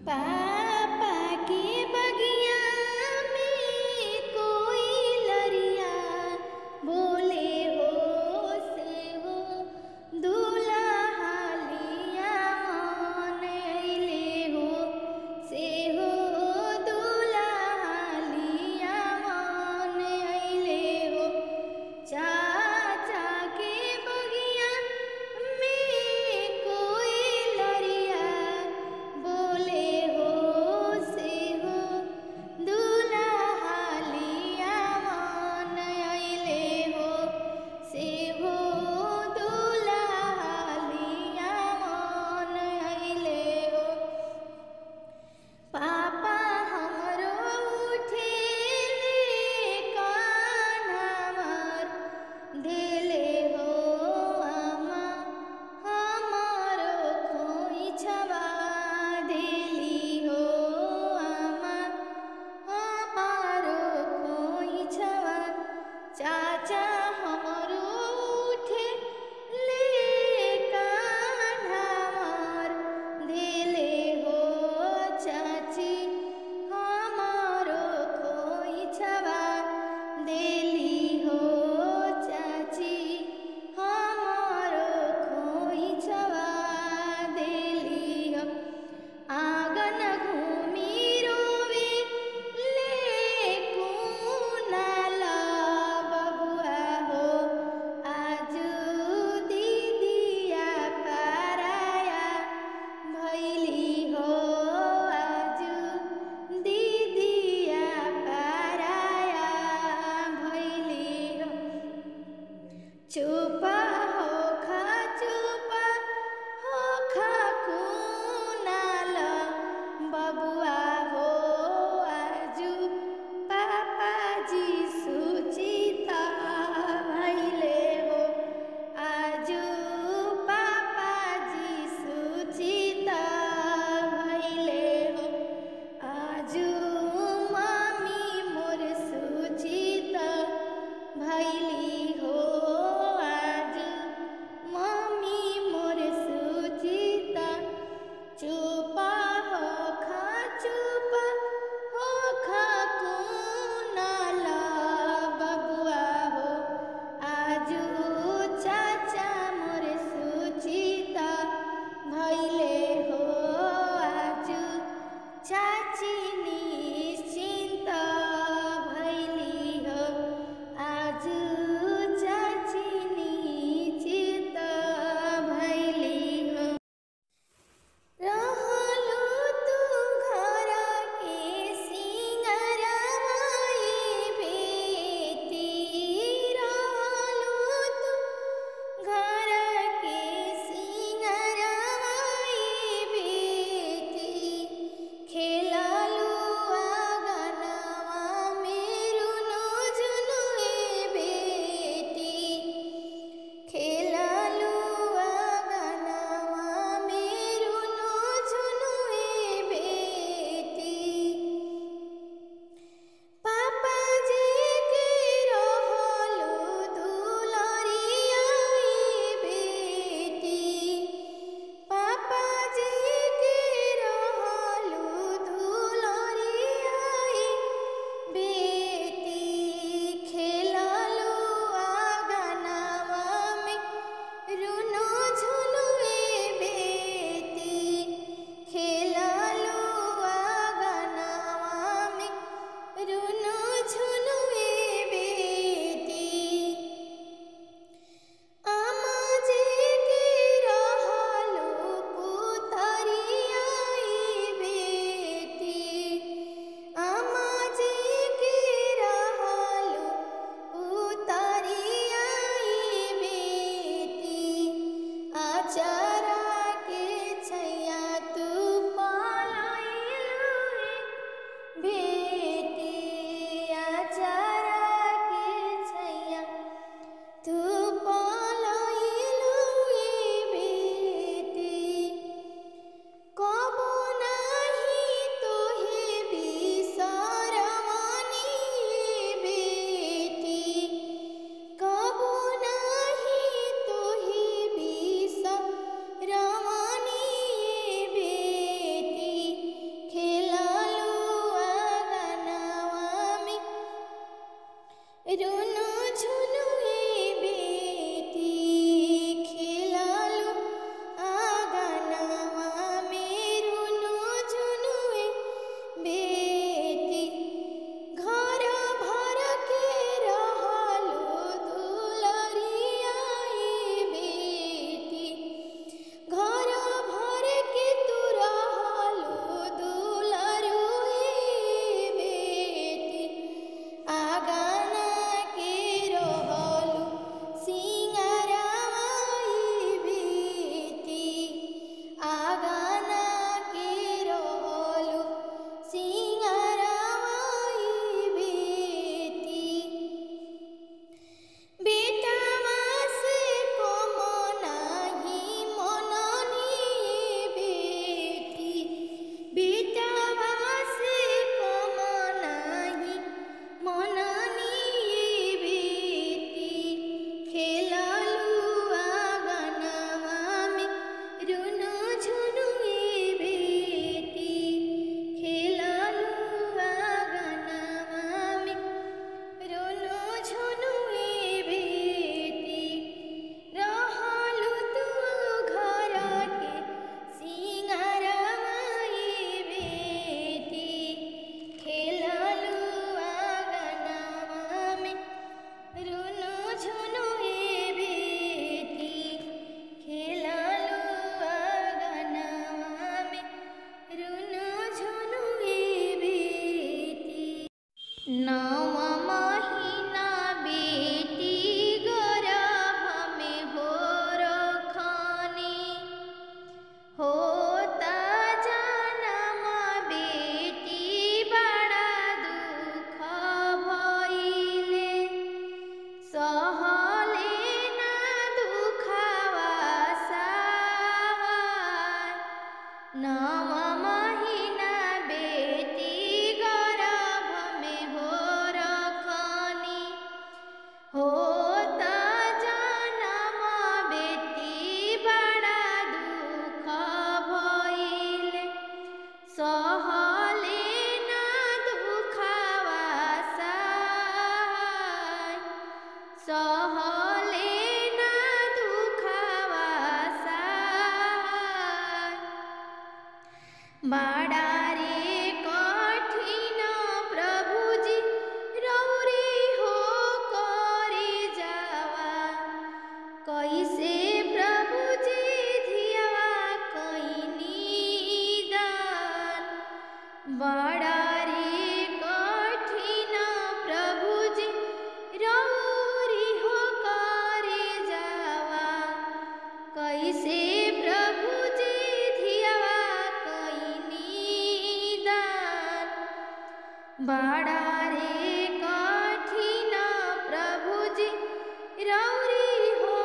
पापा की बगिया में कोई लरिया बोले हो से हो दूल्हा लिया मन अइले हो से हो दूल्हा लिया मन अइले हो चाचा के बगिया में कोई लरिया बोले हो नव महीना बेटी गर्भ में हो रखनी, होता जन्म बेटी बड़ा दुख भइले, सहले ना दुखवा सहाय। नव महीना बेटी गर्भ में हो रखनी, होता जन्म बेटी बड़ा दुख भइले, सहले ना दुखवा सहाय, सहले ना दुखवा सहाय। बड़ा रे कठिन प्रभुजी रौरी हो करे जावा, कैसे प्रभुजी धियावा कइनी दान। बड़ा रे कठिन प्रभुजी रौरी हो करे जावा, कैसे प्रभुजी धियावा कइनी दान। बड़ा रे कठिन प्रभुजी रौरी हो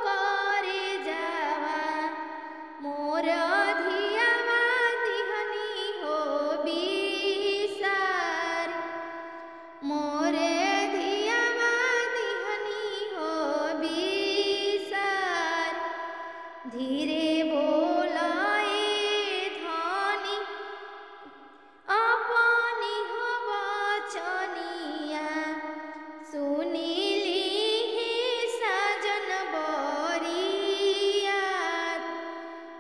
करे जावा, मोर धियावा दिहनी हो बिसार, मोर धियावा दिहनी हो बिसार। धीरे बोलाए धनी अपनी हो बचनिया, सुनिली हे सजन बरियात।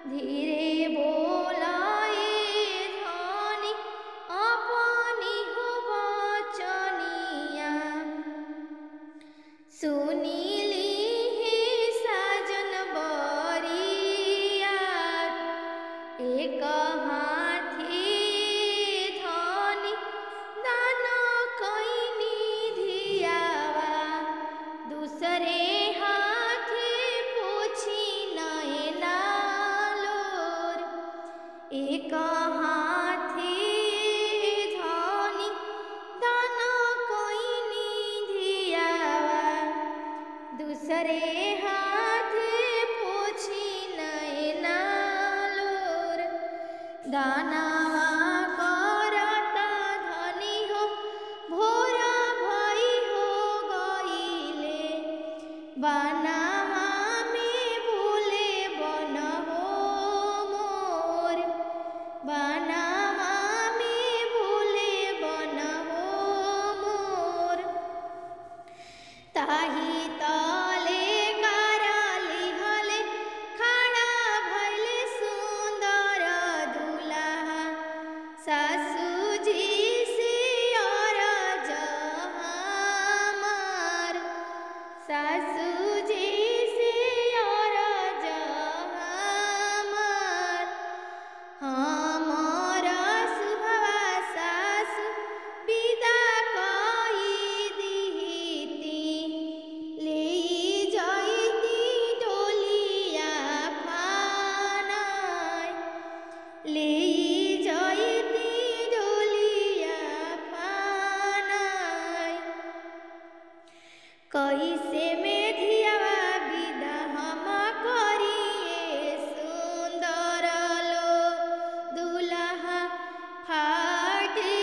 धीरे बोलाए धनी अपनी हो बचनिया, सुनिली हे सजन बरियात। एक हाथी धनी दान कइनी धियावा, दूसरे हाथे पोछी नैना लोर। एक हाथी धनी दान कइनी धियावा, दूसरे हाथे पोछी नैना लोर। दानवा करत धनी हो भोर भई हो गइले, बनवा में भूले बन हो मोर, बनवा में भूले बन हो मोर। ताही तले करली हले खड़ा भइले सुंदर दुल्हा, सासुजी से अरज हमार, सासुजी से अरज हमार। हमर शुभवा सासु विदा कई दिहिती, ले जइती डोलिया फानाय, ले जइती डोलिया फानाय। कैसे में धियावा विदा हम करिए सुंदर लो दुल्हा, फाटे